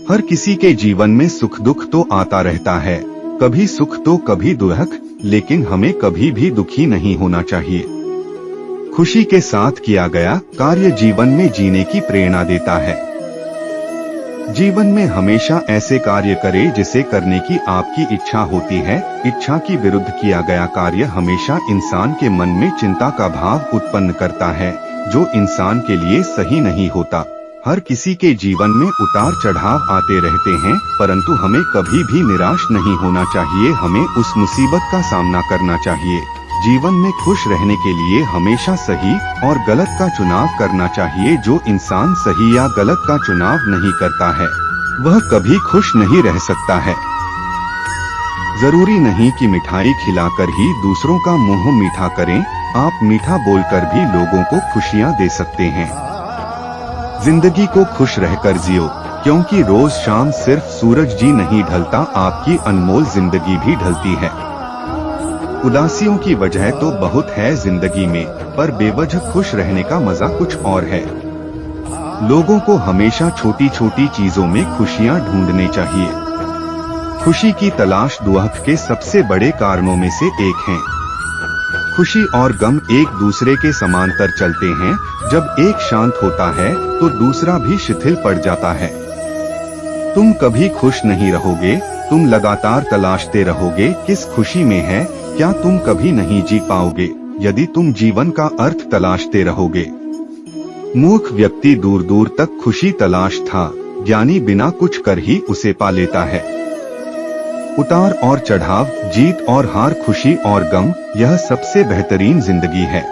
हर किसी के जीवन में सुख दुख तो आता रहता है, कभी सुख तो कभी दुख, लेकिन हमें कभी भी दुखी नहीं होना चाहिए। खुशी के साथ किया गया कार्य जीवन में जीने की प्रेरणा देता है। जीवन में हमेशा ऐसे कार्य करें जिसे करने की आपकी इच्छा होती है। इच्छा की विरुद्ध किया गया कार्य हमेशा इंसान के मन में चिंता का भाव उत्पन्न करता है, जो इंसान के लिए सही नहीं होता। हर किसी के जीवन में उतार चढ़ाव आते रहते हैं, परंतु हमें कभी भी निराश नहीं होना चाहिए। हमें उस मुसीबत का सामना करना चाहिए। जीवन में खुश रहने के लिए हमेशा सही और गलत का चुनाव करना चाहिए। जो इंसान सही या गलत का चुनाव नहीं करता है, वह कभी खुश नहीं रह सकता है। जरूरी नहीं कि मिठाई खिलाकर ही दूसरों का मुंह मीठा करें, आप मीठा बोलकर भी लोगों को खुशियां दे सकते हैं। जिंदगी को खुश रहकर जियो, क्योंकि रोज शाम सिर्फ सूरज जी नहीं ढलता, आपकी अनमोल जिंदगी भी ढलती है। उदासियों की वजह तो बहुत है जिंदगी में, पर बेवजह खुश रहने का मजा कुछ और है। लोगों को हमेशा छोटी छोटी चीजों में खुशियां ढूंढनी चाहिए। खुशी की तलाश दुख के सबसे बड़े कारणों में से एक है। खुशी और गम एक दूसरे के समांतर चलते हैं। जब एक शांत होता है तो दूसरा भी शिथिल पड़ जाता है। तुम कभी खुश नहीं रहोगे, तुम लगातार तलाशते रहोगे किस खुशी में है, क्या तुम कभी नहीं जी पाओगे यदि तुम जीवन का अर्थ तलाशते रहोगे। मूर्ख व्यक्ति दूर दूर तक खुशी तलाश था, ज्ञानी बिना कुछ कर ही उसे पा लेता है। उतार और चढ़ाव, जीत और हार, खुशी और गम, यह सबसे बेहतरीन जिंदगी है।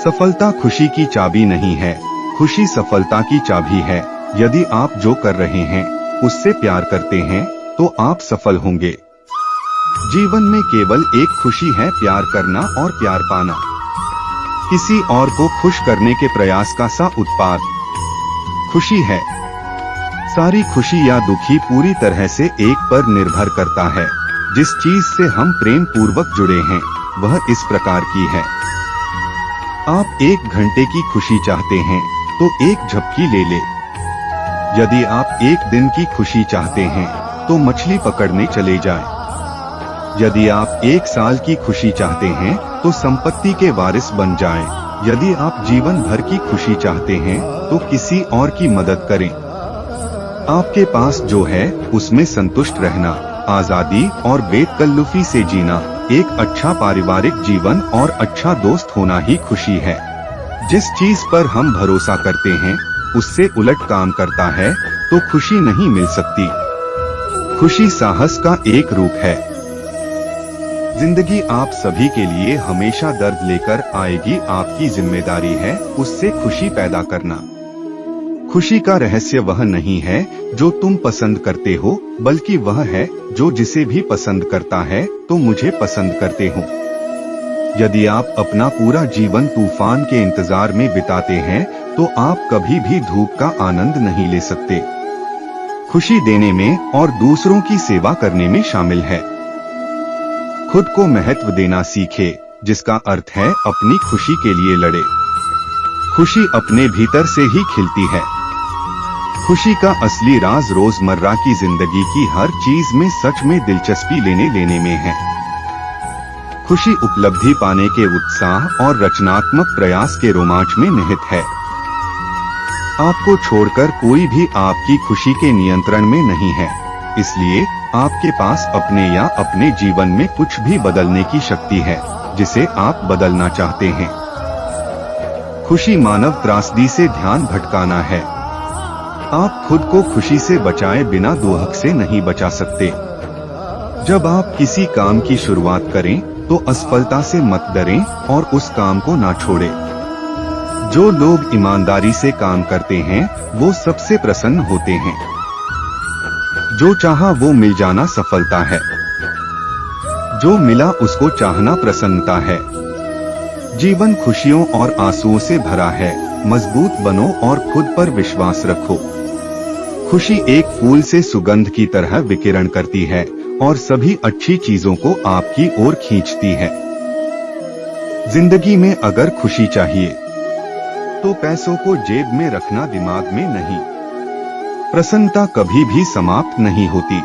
सफलता खुशी की चाबी नहीं है, खुशी सफलता की चाबी है। यदि आप जो कर रहे हैं उससे प्यार करते हैं तो आप सफल होंगे। जीवन में केवल एक खुशी है, प्यार करना और प्यार पाना। किसी और को खुश करने के प्रयास का सा उत्पाद खुशी है। सारी खुशी या दुखी पूरी तरह से एक पर निर्भर करता है। जिस चीज से हम प्रेम पूर्वक जुड़े हैं वह इस प्रकार की है। आप 1 घंटे की खुशी चाहते हैं तो एक झपकी ले ले। यदि आप 1 दिन की खुशी चाहते हैं तो मछली पकड़ने चले जाएं। यदि आप 1 साल की खुशी चाहते हैं तो संपत्ति के वारिस बन जाएं। यदि आप जीवन भर की खुशी चाहते हैं तो किसी और की मदद करें। आपके पास जो है उसमें संतुष्ट रहना, आजादी और बेतकल्लुफी से जीना, एक अच्छा पारिवारिक जीवन और अच्छा दोस्त होना ही खुशी है। जिस चीज पर हम भरोसा करते हैं उससे उलट काम करता है तो खुशी नहीं मिल सकती। खुशी साहस का एक रूप है। जिंदगी आप सभी के लिए हमेशा दर्द लेकर आएगी, आपकी जिम्मेदारी है उससे खुशी पैदा करना। खुशी का रहस्य वह नहीं है जो तुम पसंद करते हो, बल्कि वह है जो जिसे भी पसंद करता है तो मुझे पसंद करते हो। यदि आप अपना पूरा जीवन तूफान के इंतजार में बिताते हैं तो आप कभी भी धूप का आनंद नहीं ले सकते। खुशी देने में और दूसरों की सेवा करने में शामिल है। खुद को महत्व देना सीखे, जिसका अर्थ है अपनी खुशी के लिए लड़े। खुशी अपने भीतर से ही खिलती है। खुशी का असली राज रोजमर्रा की जिंदगी की हर चीज में सच में दिलचस्पी लेने में है। खुशी उपलब्धि पाने के उत्साह और रचनात्मक प्रयास के रोमांच में निहित है। आपको छोड़कर कोई भी आपकी खुशी के नियंत्रण में नहीं है, इसलिए आपके पास अपने या अपने जीवन में कुछ भी बदलने की शक्ति है जिसे आप बदलना चाहते हैं। खुशी मानव त्रासदी से ध्यान भटकाना है। आप खुद को खुशी से बचाए बिना दुख से नहीं बचा सकते। जब आप किसी काम की शुरुआत करें तो असफलता से मत डरें और उस काम को ना छोड़ें। जो लोग ईमानदारी से काम करते हैं वो सबसे प्रसन्न होते हैं। जो चाहा वो मिल जाना सफलता है। जो मिला उसको चाहना प्रसन्नता है। जीवन खुशियों और आंसुओं से भरा है। मजबूत बनो और खुद पर विश्वास रखो। खुशी एक फूल से सुगंध की तरह विकिरण करती है और सभी अच्छी चीजों को आपकी ओर खींचती है। जिंदगी में अगर खुशी चाहिए तो पैसों को जेब में रखना, दिमाग में नहीं। प्रसन्नता कभी भी समाप्त नहीं होती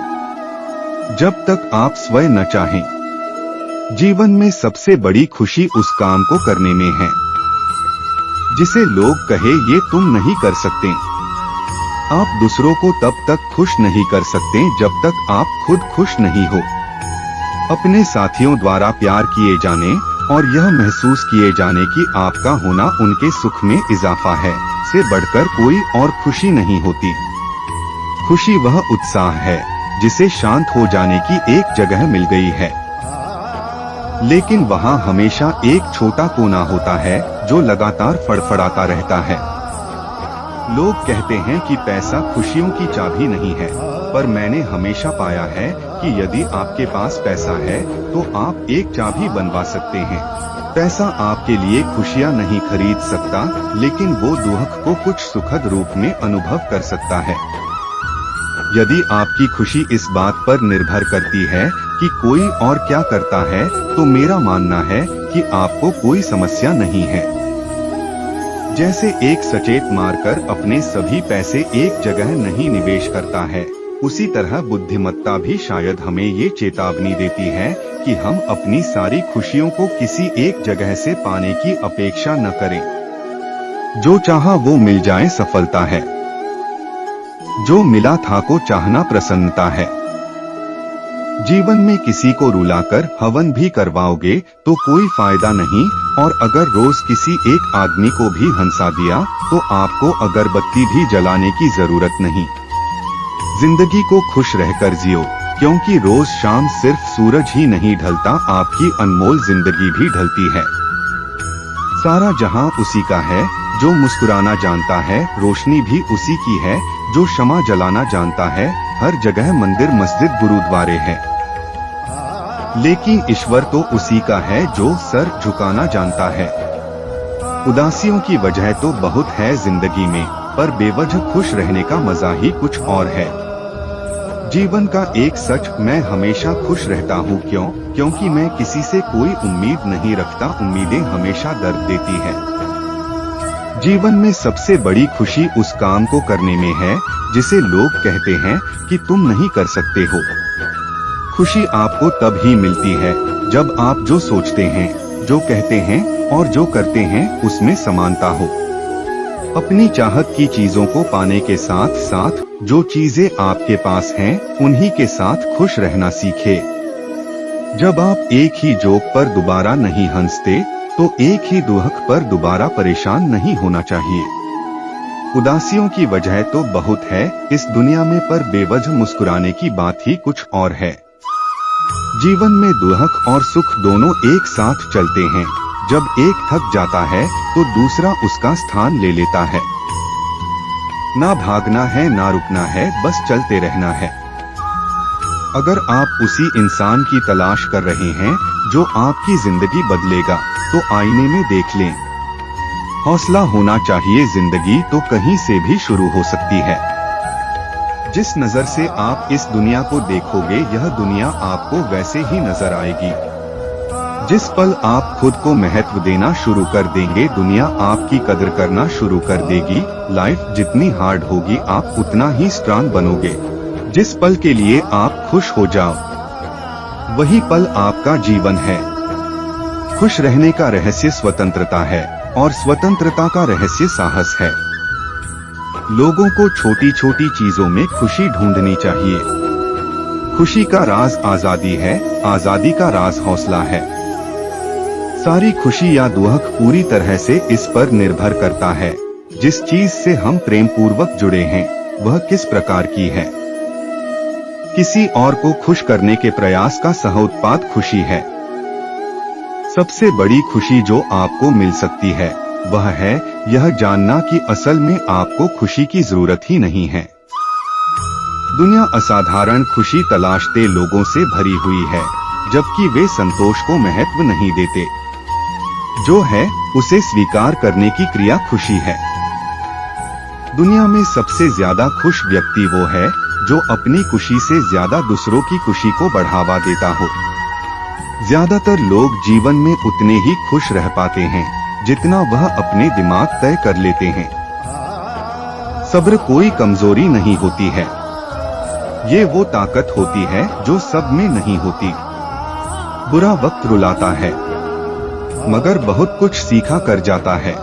जब तक आप स्वयं न चाहें। जीवन में सबसे बड़ी खुशी उस काम को करने में है जिसे लोग कहे ये तुम नहीं कर सकते। आप दूसरों को तब तक खुश नहीं कर सकते जब तक आप खुद खुश नहीं हो। अपने साथियों द्वारा प्यार किए जाने और यह महसूस किए जाने कि आपका होना उनके सुख में इजाफा है से बढ़कर कोई और खुशी नहीं होती। खुशी वह उत्साह है जिसे शांत हो जाने की एक जगह मिल गई है, लेकिन वहाँ हमेशा एक छोटा कोना होता है जो लगातार फड़फड़ाता रहता है। लोग कहते हैं कि पैसा खुशियों की चाबी नहीं है, पर मैंने हमेशा पाया है कि यदि आपके पास पैसा है तो आप एक चाबी बनवा सकते हैं। पैसा आपके लिए खुशियां नहीं खरीद सकता, लेकिन वो दुख को कुछ सुखद रूप में अनुभव कर सकता है। यदि आपकी खुशी इस बात पर निर्भर करती है कि कोई और क्या करता है, तो मेरा मानना है कि आपको कोई समस्या नहीं है। जैसे एक सचेत मारकर अपने सभी पैसे एक जगह नहीं निवेश करता है, उसी तरह बुद्धिमत्ता भी शायद हमें ये चेतावनी देती है कि हम अपनी सारी खुशियों को किसी एक जगह से पाने की अपेक्षा न करें। जो चाहा वो मिल जाए सफलता है, जो मिला था को चाहना प्रसन्नता है। जीवन में किसी को रुलाकर हवन भी करवाओगे तो कोई फायदा नहीं, और अगर रोज किसी एक आदमी को भी हंसा दिया तो आपको अगरबत्ती भी जलाने की जरूरत नहीं। जिंदगी को खुश रहकर जियो, क्योंकि रोज शाम सिर्फ सूरज ही नहीं ढलता, आपकी अनमोल जिंदगी भी ढलती है। सारा जहां उसी का है, जो मुस्कुराना जानता है रोशनी भी उसी की है, जो क्षमा जलाना जानता है हर जगह मंदिर मस्जिद गुरुद्वारे है। लेकिन ईश्वर तो उसी का है जो सर झुकाना जानता है। उदासियों की वजह तो बहुत है जिंदगी में, पर बेवजह खुश रहने का मजा ही कुछ और है। जीवन का एक सच, मैं हमेशा खुश रहता हूँ। क्योंकि मैं किसी से कोई उम्मीद नहीं रखता, उम्मीदें हमेशा दर्द देती है। जीवन में सबसे बड़ी खुशी उस काम को करने में है जिसे लोग कहते हैं कि तुम नहीं कर सकते हो। खुशी आपको तब ही मिलती है जब आप जो सोचते हैं, जो कहते हैं और जो करते हैं उसमें समानता हो। अपनी चाहत की चीजों को पाने के साथ साथ जो चीजें आपके पास हैं उन्हीं के साथ खुश रहना सीखे। जब आप एक ही जोक पर दोबारा नहीं हंसते तो एक ही दुख पर दोबारा परेशान नहीं होना चाहिए। उदासियों की वजह तो बहुत है इस दुनिया में, पर बेवजह मुस्कुराने की बात ही कुछ और है। जीवन में दुख और सुख दोनों एक साथ चलते हैं। जब एक थक जाता है तो दूसरा उसका स्थान ले लेता है। ना भागना है ना रुकना है, बस चलते रहना है। अगर आप उसी इंसान की तलाश कर रहे हैं जो आपकी जिंदगी बदलेगा, तो आईने में देख लें। हौसला होना चाहिए, जिंदगी तो कहीं से भी शुरू हो सकती है। जिस नजर से आप इस दुनिया को देखोगे, यह दुनिया आपको वैसे ही नजर आएगी। जिस पल आप खुद को महत्व देना शुरू कर देंगे, दुनिया आपकी कदर करना शुरू कर देगी। लाइफ जितनी हार्ड होगी, आप उतना ही स्ट्रांग बनोगे। जिस पल के लिए आप खुश हो जाओ, वही पल आपका जीवन है। खुश रहने का रहस्य स्वतंत्रता है, और स्वतंत्रता का रहस्य साहस है। लोगों को छोटी छोटी चीजों में खुशी ढूंढनी चाहिए। खुशी का राज आजादी है, आजादी का राज हौसला है। सारी खुशी या दुख पूरी तरह से इस पर निर्भर करता है जिस चीज से हम प्रेम पूर्वक जुड़े हैं वह किस प्रकार की है। किसी और को खुश करने के प्रयास का सहोत्पाद खुशी है। सबसे बड़ी खुशी जो आपको मिल सकती है वह है यह जानना कि असल में आपको खुशी की जरूरत ही नहीं है। दुनिया असाधारण खुशी तलाशते लोगों से भरी हुई है, जबकि वे संतोष को महत्व नहीं देते। जो है उसे स्वीकार करने की क्रिया खुशी है। दुनिया में सबसे ज्यादा खुश व्यक्ति वो है जो अपनी खुशी से ज्यादा दूसरों की खुशी को बढ़ावा देता हो। ज्यादातर लोग जीवन में उतने ही खुश रह पाते हैं जितना वह अपने दिमाग तय कर लेते हैं। सब्र कोई कमजोरी नहीं होती है, ये वो ताकत होती है जो सब में नहीं होती। बुरा वक्त रुलाता है, मगर बहुत कुछ सीखा कर जाता है।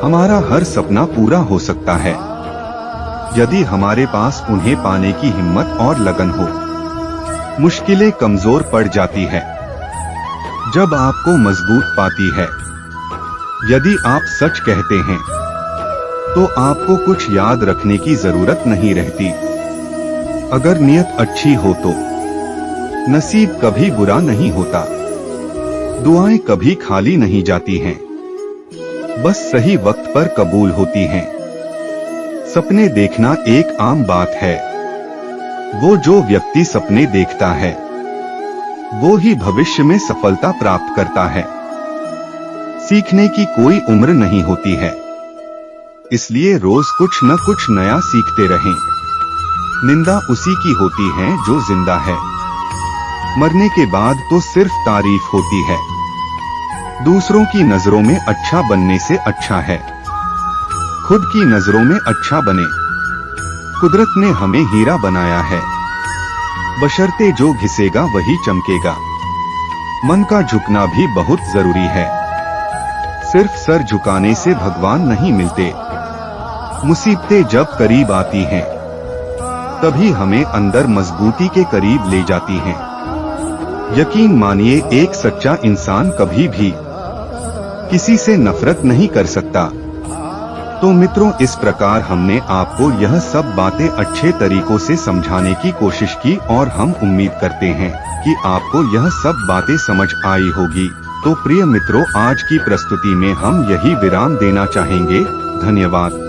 हमारा हर सपना पूरा हो सकता है, यदि हमारे पास उन्हें पाने की हिम्मत और लगन हो। मुश्किलें कमजोर पड़ जाती है जब आपको मजबूत पाती है। यदि आप सच कहते हैं तो आपको कुछ याद रखने की जरूरत नहीं रहती। अगर नियत अच्छी हो तो नसीब कभी बुरा नहीं होता। दुआएं कभी खाली नहीं जाती हैं, बस सही वक्त पर कबूल होती हैं। सपने देखना एक आम बात है, वो जो व्यक्ति सपने देखता है वो ही भविष्य में सफलता प्राप्त करता है। सीखने की कोई उम्र नहीं होती है, इसलिए रोज कुछ न कुछ नया सीखते रहें। निंदा उसी की होती है जो जिंदा है, मरने के बाद तो सिर्फ तारीफ होती है। दूसरों की नजरों में अच्छा बनने से अच्छा है खुद की नजरों में अच्छा बने। कुदरत ने हमें हीरा बनाया है, बशर्ते जो घिसेगा वही चमकेगा। मन का झुकना भी बहुत जरूरी है, सिर्फ सर झुकाने से भगवान नहीं मिलते। मुसीबतें जब करीब आती हैं तभी हमें अंदर मजबूती के करीब ले जाती हैं। यकीन मानिए, एक सच्चा इंसान कभी भी किसी से नफरत नहीं कर सकता। तो मित्रों, इस प्रकार हमने आपको यह सब बातें अच्छे तरीकों से समझाने की कोशिश की और हम उम्मीद करते हैं कि आपको यह सब बातें समझ आई होगी। तो प्रिय मित्रों, आज की प्रस्तुति में हम यही विराम देना चाहेंगे। धन्यवाद।